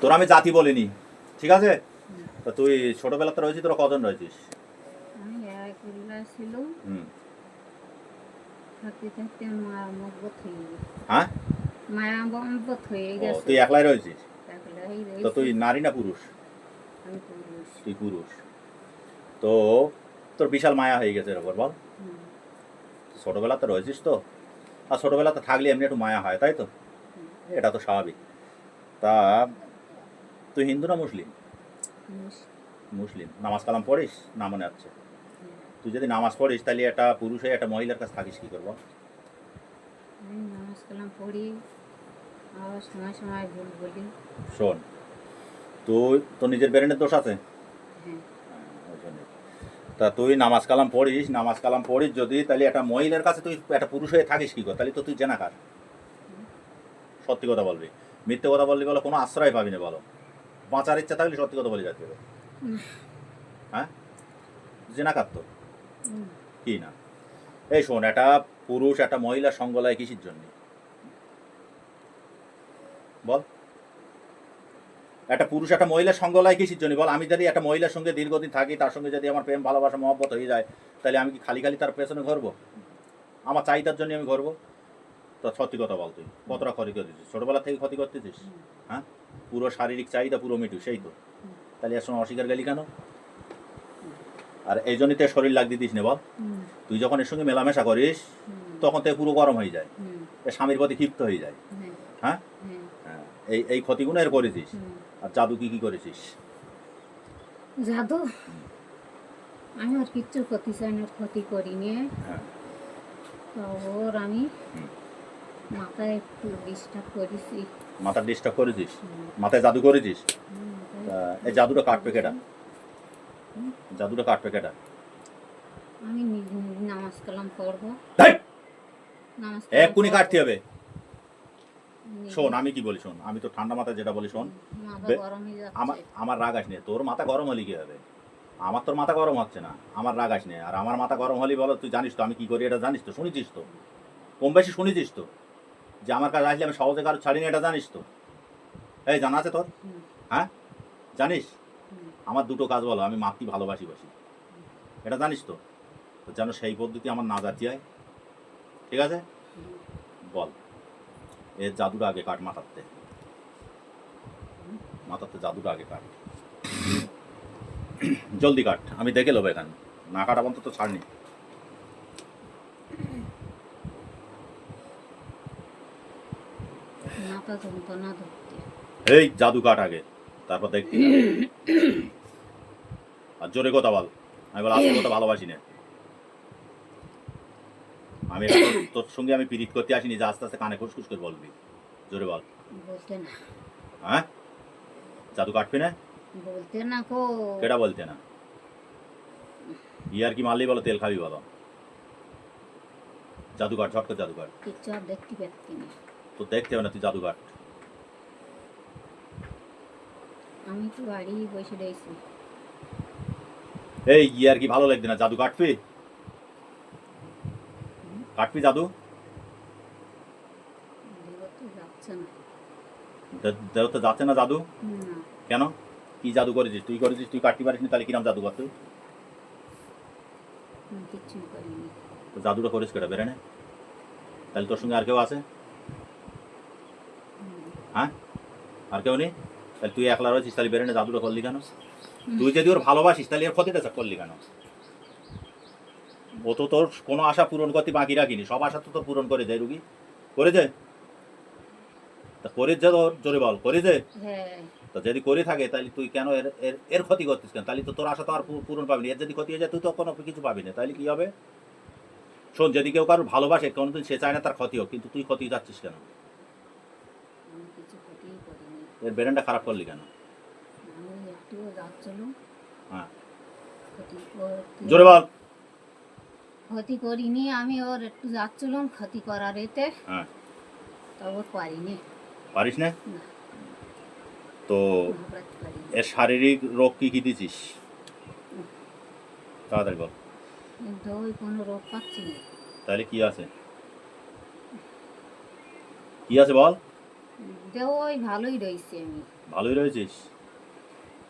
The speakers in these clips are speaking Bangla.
তোর আমি জাতি বলিনি, ঠিক আছে? তা তুই ছোটবেলাতে রয়েছিস, তোরা কজন রয়েছিস? আমি একলা ছিল, হুম। থাকতে থাকতে মায়া মহব্বত হয়ে গেছে। হ্যাঁ, মায়া মহব্বত হয়ে ও গেছে। তুই একলাই রয়েছিস? একলাই তো তুই রয়েছি। নারী না পুরুষ? আমি পুরুষ। তুই পুরুষ। তো তোর বিশাল মায়া হয়ে গেছে এর ওপর, বল? হুম, ছোটবেলাতে রয়েছিস তো, আর ছোটবেলাতে থাকলে এমনি একটু মায়া হয়, তাই তো? হুম, এটা তো স্বাভাবিক। তা তুই হিন্দু না মুসলিম? মুস- মুসলিম। নামাজ কালাম পড়িস? না মনে হচ্ছে। হুম। তুই যদি নামাজ পড়িস তাহলে একটা পুরুষ হয়ে একটা মহিলার কাছে থাকিস কী করবো? আমি নামাজ কালাম পড়ি, আবার সময় সময় ভুল বলি। শোন, তুই তোর নিজের ব্রেনের দোষ আছে। হ্যাঁ, ওই জন্যই। তা তুই নামাজ কালাম পড়িস যদি, তাহলে একটা মহিলার কাছে তুই একটা পুরুষ হয়ে থাকিস কী করে? তাহলে তো তুই জেনাকার। সত্যি কথা বলবি। মিথ্যে কথা বললি বলো, কোনো আশ্রয় পাবি না, বলো। বাঁচার ইচ্ছা থাকলে সত্যি কথা বলে যাচ্ছে। হ্যাঁ, জেনাকার তো হুম, কি না? এই শোন, একটা পুরুষ একটা মহিলার সঙ্গ লয় কিসের জন্য, বল? একটা পুরুষ একটা মহিলার সঙ্গ লয় কিসের জন্য, বল? আমি যদি একটা মহিলার সঙ্গে দীর্ঘদিন থাকি, তার সঙ্গে যদি আমার প্রেম ভালোবাসা মহব্বত হয়ে যায়, তাহলে আমি কি খালি খালি তার পেছনে ঘুরবো? আমার চাহিদার জন্য আমি ঘুরবো? তো সত্যি কথা বল, তুই কতটা ক্ষতি করতেছিস, ছোটবেলা থেকে ক্ষতি করতেছিস? হ্যাঁ, পুরো শারীরিক চাহিদা পুরো মিটু, সেই তো। তাহলে এর সময় অস্বীকার গেলি কেন? আর এই জন্যই তো শরীর লাগ দিতিস না, বল? হুম, তুই যখন এর সঙ্গে মেলামেশা করিস, হুম, তখন তো পুরো গরম হয়ে যায়, হুম, এ স্বামীর প্রতি ক্ষিপ্ত হয়ে যায়। হ্যাঁ, হ্যাঁ, হ্যাঁ, হ্যাঁ, এই এই ক্ষতিগুলো এর করেছিস। হুম। আর জাদু কি কি করেছিস? জাদু আমি আর কিচ্ছু ক্ষতি চাই না, ক্ষতি করিনি। হ্যাঁ। তো ওর আমি হুম। মাথায় একটু ডিস্টার্ব করেছি। মাথার ডিস্টার্ব করেছিস? হুম, মাথায় জাদু করেছিস? মাথায় তা এই জাদুটা disturb কাটবে কেটা? করেছি। হুম, জাদুটা কাটবে কেটা? আমি নিজে নিজে নামাজ কালাম পড়বো। ধ্যাৎ! নামাজ কালাম এক্ষুনি পড়বো কাটতে হবে। নিজে। শোন, আমি কি বলি শোন, আমি তো ঠান্ডা মাথায় যেটা বলি শোন। মাথা বে- গরম হয়ে আমার যাচ্ছে। আমার রাগ আসনে, তোর মাথা গরম হলে কি হবে? আমার তোর মাথা গরম হচ্ছে না, আমার রাগ আসনে। আর আমার মাথা গরম হলেই বলো, তুই জানিস তো আমি কি করি, এটা জানিস তো, শুনেছিস তো, কম বেশি শুনেছিস তো, যে আমার কাছে আসলে আমি সহজে কারো ছাড়ি না, এটা জানিস তো। এই জানা আছে তোর? হুম, হ্যাঁ, জানিস? হুম, আমার দুটো কাজ বলো, আমি মাতৃ ভালোবাসি বসি, এটা জানিস তো? তো যেন সেই পদ্ধতি আমার না জাতি হয়, ঠিক আছে? হুম, বল, এর জাদুটা আগে কাট মাথাতে, হুম। মাথাতে জাদুটা আগে কাট, জলদি কাট, আমি দেখে নেবো এখানে। না কাটা পর্যন্ত তো ছাড়নি। মাথা যন্ত্রণা ধরতে। এই জাদু কাট আগে, তারপর দেখতে হবে। আর জোরে কথা বল, আমি বল আস্তে কথা ভালোবাসি না। আমি এটা তোর সঙ্গে আমি পিরিত করতে আসিনি যে আস্তে আস্তে কানে খুসখুস করে বলবি। জোরে বল। বলতে না, হ্যাঁ, জাদু কাটবি না? বলতে না কো। কেটা বলতে না? ইয়ার কি মারলি বলো, তেল খাবি বলো? জাদু কাট, ঝট করে জাদু কাট। কিচ্ছু আর দেখতে পাচ্ছি না। তো দেখতে হবে না, তুই জাদু কাট। আমি তো বাড়ি বসে রয়েছি। এই ইয়ার কি ভালো লাগবে না, জাদু কাটবি? কাটবি জাদু? দেহ তো যাচ্ছে না। দেহ তো যাচ্ছে না জাদু? না, কেন? কি জাদু করেছিস তুই? করেছিস তুই, কাটতে পারিস নি, তাহলে কিরাম জাদু কর তুই? আমি কিচ্ছু করিনি। তো জাদুটা করিস কেটা, বেরে নে। তাহলে তোর সঙ্গে আর কেউ আছে? হ্যাঁ, আর কেউ নেই? তাহলে তুই একলা রয়েছিস, তাহলে বেরে নে, জাদুটা করলি কেন? তুই যদি ওর ভালোবাসিস তাহলে এর ক্ষতিটা করলি কেন? ও তো তোর কোনো আশা পূরণ করতে বাকি রাখিনি, সব আশা তো তোর পূরণ করে যায় রুগী, করে যায়। তা করে যে তোর, জোরে বল, করে যে। হ্যাঁ, তা যদি করে থাকে তাহলে তুই কেন এর এর এর ক্ষতি করতিস কেন? তাহলে তো তোর আশা তো আর পূরণ পাবি না। এর যদি ক্ষতি হয়ে যায় তুই তো কোনো কিছু পাবি না, তাহলে কি হবে? শোন, যদি কেউ কারোর ভালোবাসে, কোনোদিন সে চায় না তার ক্ষতি হোক, কিন্তু তুই ক্ষতি যাচ্ছিস কেন? আমি কিছু ক্ষতিই করিনি। এর ব্রেনটা খারাপ করলি কেন? আমি একটু যাচ্ছিল, হ্যাঁ, ক্ষতি জোরে বল। ক্ষতি করিনি। আমি ওর একটু যাচ্ছিলাম ক্ষতি করার এতে, হ্যাঁ, তবে পারিনি। পারিস না? না, তো ঘাবড়াতে পারিনি। এর শারীরিক রোগ কি কি দিছিস? তাড়াতাড়ি বল। কিন্তু ওই কোনো রোগ পাচ্ছি না। তাহলে কি আছে? কি আছে বল? দেহ ওই ভালোই রয়েছে আমি। ভালোই রয়েছিস।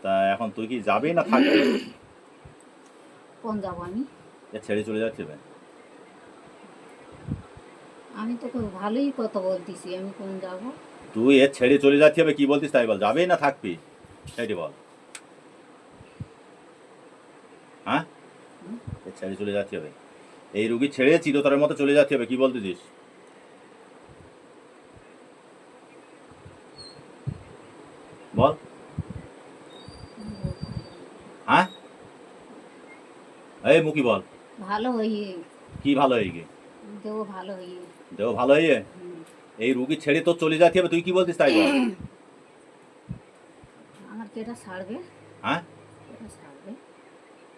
তা এখন তুই কি যাবি না থাকবি? কোন যাবো আমি? এ ছেড়ে চলে যাচ্ছে বে। আমি তোকে ভালোই কথা বলতেছি, আমি কোন যাবো? তুই এ ছেড়ে চলে যাচ্ছি হবে, কি বলতিস তাই বল, যাবি না থাকবি সেটি বল। হ্যাঁ, হুম? এ ছেড়ে চলে যাচ্ছি হবে, এই রুগী ছেড়ে চিরতরের মতো চলে যাচ্ছি হবে, কি বলতেছিস? বল। হ্যাঁ, এই মুখি বল। ভালো হইয়ে, কি ভালো হয়ে গে? দেহ ভালো হইয়ে। দেহ ভালো হয়ে হুম। এই রুগী ছেড়ে তো চলে যাচ্ছি হবে, তুই কি বলতিস তাই বল। আমার কেটা ছাড়বে? হ্যাঁ, কেটা ছাড়বে?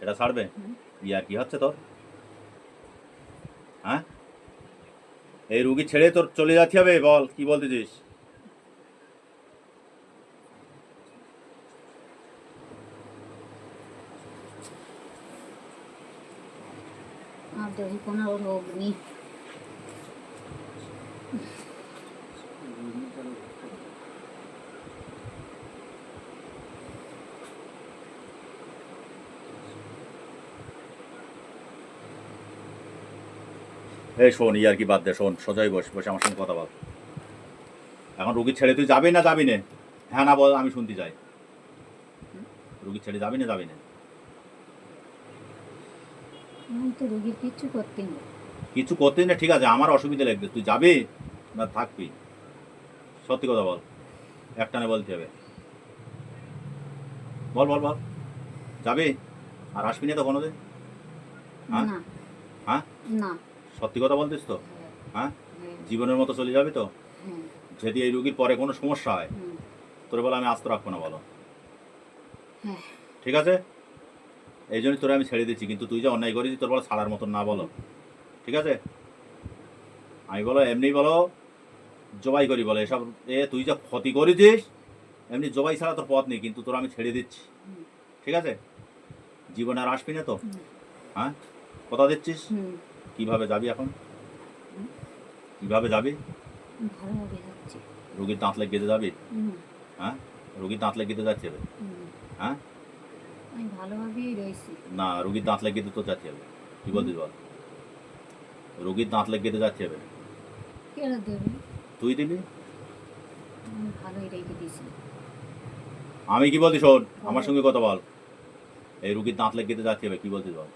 এটা ছাড়বে? হুম। ইয়ার কি হচ্ছে তোর? হ্যাঁ, এই রুগী ছেড়ে তোর চলে যাচ্ছি হবে, বল কি বলতেছিস? আর দেহে কোনো রোগ নেই। এই শোন, ইয়ার কি বাদ দে, শোন সোজাই বস, বসে আমার সঙ্গে কথা বল। এখন রুগী ছেড়ে তুই যাবি না যাবি না? হ্যাঁ না বল, আমি শুনতে চাই। রুগী ছেড়ে যাবি না যাবি না? আমি তো রোগীর কিচ্ছু করতে নেই। কিছু করতে না, ঠিক আছে, আমার অসুবিধা লাগবে, তুই যাবি না থাকবি? সত্যি কথা বল, একটানে বলতে হবে। বল বল বল, যাবি আর আসবি না তো কোনোদিন? হ্যাঁ না, হ্যাঁ, না। সত্যি কথা বলতিস তো? হ্যাঁ, হ্যাঁ, হ্যাঁ, জীবনের মতো চলে যাবি তো? হ্যাঁ, যদি এই রুগীর পরে কোনো সমস্যা হয়, হুম, তোর বলে আমি আস্ত রাখবো না, বলো। হ্যাঁ। ঠিক আছে, এই জন্যই তোরা আমি ছেড়ে দিচ্ছি, কিন্তু তুই যে অন্যায় করেছিস তোর বলে ছাড়ার মতন না, বলো। ঠিক আছে, আমি বলো এমনি বলো, জবাই করি বলে এসব। তুই যা ক্ষতি করেছিস, এমনি জবাই ছাড়া তোর পথ নেই, কিন্তু তোর আমি ছেড়ে দিচ্ছি। হুম, ঠিক আছে, জীবনে আর আসবি না তো? হুম, হ্যাঁ, কথা দিচ্ছিস? হুম, কিভাবে যাবি এখন? হুম। কিভাবে যাবি? ভালোভাবে যাচ্ছে। রুগীর দাঁত লেগে গেতে যাবি? হুম, হ্যাঁ, রুগীর দাঁত লেগে গেতে যাচ্ছে হবে? হুম। হ্যাঁ, আমি ভালোভাবেই রয়েছি। না, রুগীর দাঁত লেগে গেতে তো যাচ্ছে হবে, কি বলছিস বল। রুগীর দাঁত লেগে গেতে যাচ্ছে হবে, কেটে দেবে? তুই দিবি? আমি ভালোই রেখে দিয়েছি। আমি কি বলছি শোন, আমার সঙ্গে কথা বল। এই রুগীর দাঁত লেগে গেতে যাচ্ছে হবে, কি বলছিস বল।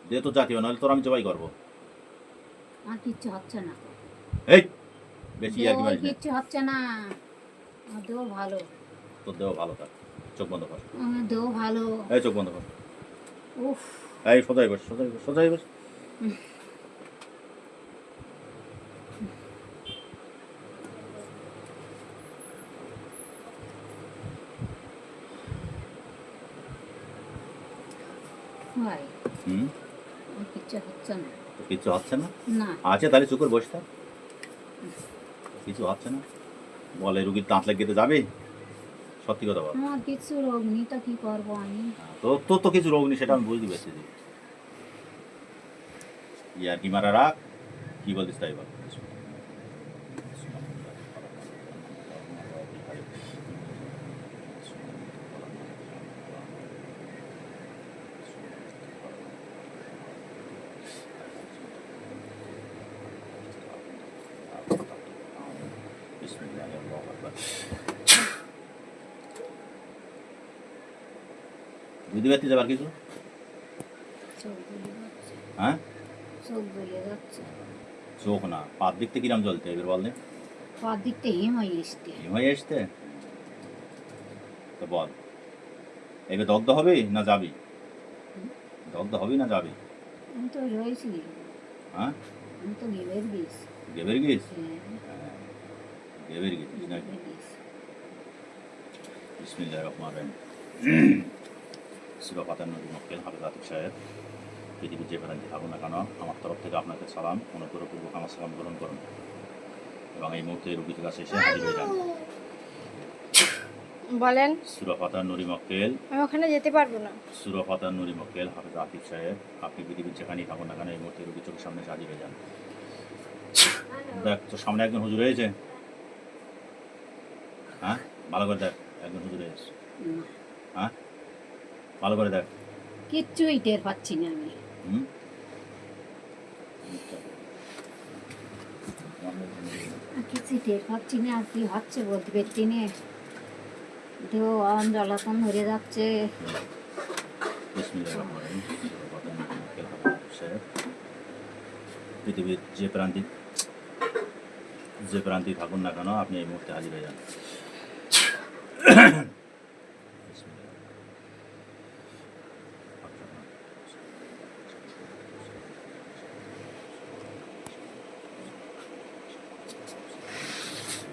দে তো যাচ্ছে হবে, নাহলে তোর আমি জবাই করবো। আর কিচ্ছু হচ্ছে না। এই বেশি আর কি দেহ মারিস না। কিচ্ছু হচ্ছে না। আমার দেহ ভালো। তোর দেহ ভালো থাক, চোখ বন্ধ কর। আমার দেহ ভালো। এই চোখ বন্ধ কর। উফ। এই সোজাই বস, সোজাই বস, সোজাই বস। ভাই, হুম, আমার কিচ্ছু হচ্ছে না। তোর কিছু হচ্ছে না? না। আছে তাহলে চুপ করে বসে থাক। কিছু হচ্ছে না, বল এই রুগীর দাঁত লেগে গেতে যাবি? সত্যি কথা বল। আমার কিছু রোগ নেই, তা কি করবো আমি? তোর তোর তো কিছু রোগ নেই, সেটা আমি বুঝতে পারছি যে। ইয়ার কি মারা রাখ, কি বলছিস তাই বল। বুঝতে পারছি যাবার কিছু? চোখ জ্বলে যাচ্ছে। হ্যাঁ, চোখ জ্বলে যাচ্ছে। চোখ না, পাত দিকতে কিরাম জ্বলতে এবার বল নে। পা দিকতে হিম হয়ে এসছে। হিম হয়ে আসতে, তো বল এবার দগ্ধ হবে না যাবি? দগ্ধ হবি না যাবি? আমি তো রয়েছি। হ্যাঁ, আমি তো গেবের গেছি। গেবের গিয়েছ? হ্যাঁ, গেবের গিয়েছিস নাকি? গেবের গেছি। বিসমিল্লাহির রহমানির রহিম। সূরা ফাতিহার নবী মক্কেল হাফেজ আতিক সাহেব, পৃথিবীর যে প্রান্তে থাকুন না কেন, আমার তরফ থেকে আপনাকে সালাম, অনুগ্রহপূর্বক আমার সালাম গ্রহণ করুন এবং এই মুহূর্তে রুগীর কাছে এসে হাজির হয়ে যান। বলেন। সূরা ফাতিহার নবী মক্কেল, আমি ওখানে যেতে পারবো না। সূরা ফাতিহার নবী মক্কেল হাফেজ আতিক সাহেব, আপনি পৃথিবীর যেখানেই থাকুন না কেন, এই মুহূর্তে রুগীর চোখের সামনে এসে হাজির হয়ে যান। দেখ তোর সামনে একজন হুজুর হয়েছে, হ্যাঁ ভালো করে দেখ একদম হুজুরে না, হ্যাঁ ভালো করে দেখ কিচ্ছুই টের পাচ্ছি না আমি। হুম কিছুই টের পাচ্ছি না, আর কি হচ্ছে বলতে পারছি না। দেহ জ্বালাতন হয়ে যাচ্ছে। বিসমিল্লাহির রহমানির রহিম। পৃথিবীর যে প্রান্তিক থাকুন না কেন আপনি এই মুহূর্তে হাজির হয়ে যান।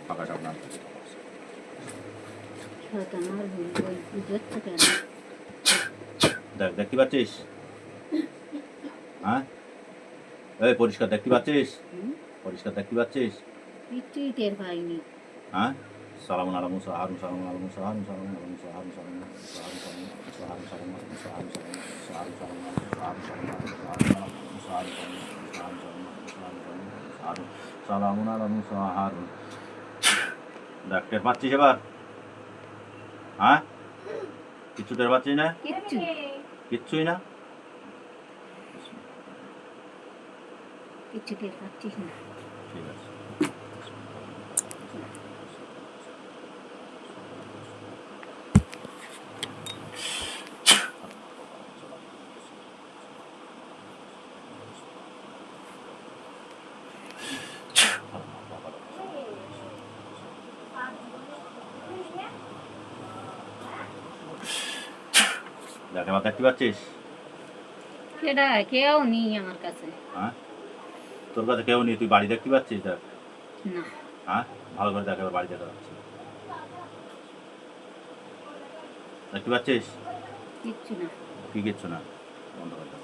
পাকাটা আপনার শয়তান আর বই বুঝাচ্ছে কেন? দেখ দেখতে পাচ্ছিস হ্যাঁ এই পরিষ্কার দেখতে পাচ্ছিস হুম? পরিষ্কার দেখতে পাচ্ছিস কিচ্ছুই টের পাইনি। হ্যাঁ সালামুন আলা মুসা হারুন সালামুন আলা মুসা হারুন সালামুন আলা মুসা হারুন সালামুন আলা মুসা হারুন সালামুন আলা মুসা হারুন সালামুন আলা মুসা হারুন সালামুন আলা মুসা হারুন সালামুন আলা মুসা হারুন সালামুন আলা মুসা হারুন। দেখ টের পাচ্ছিস এবার হ্যাঁ কিচ্ছু টের পাচ্ছিস না কিচ্ছু কিচ্ছুই না কিচ্ছু টের পাচ্ছিস না। ঠিক আছে দেখ এবার দেখতে পাচ্ছিস কেডা কেউ নেই আমার কাছে। হ্যাঁ তোর কাছে কেউ নেই তুই বাড়ি দেখতে পাচ্ছিস দেখ না, হ্যাঁ ভালো করে দেখ এবার বাড়ি দেখা যাচ্ছে দেখতে পাচ্ছিস কিচ্ছু না। কি কিচ্ছু না বন্ধ করে দাও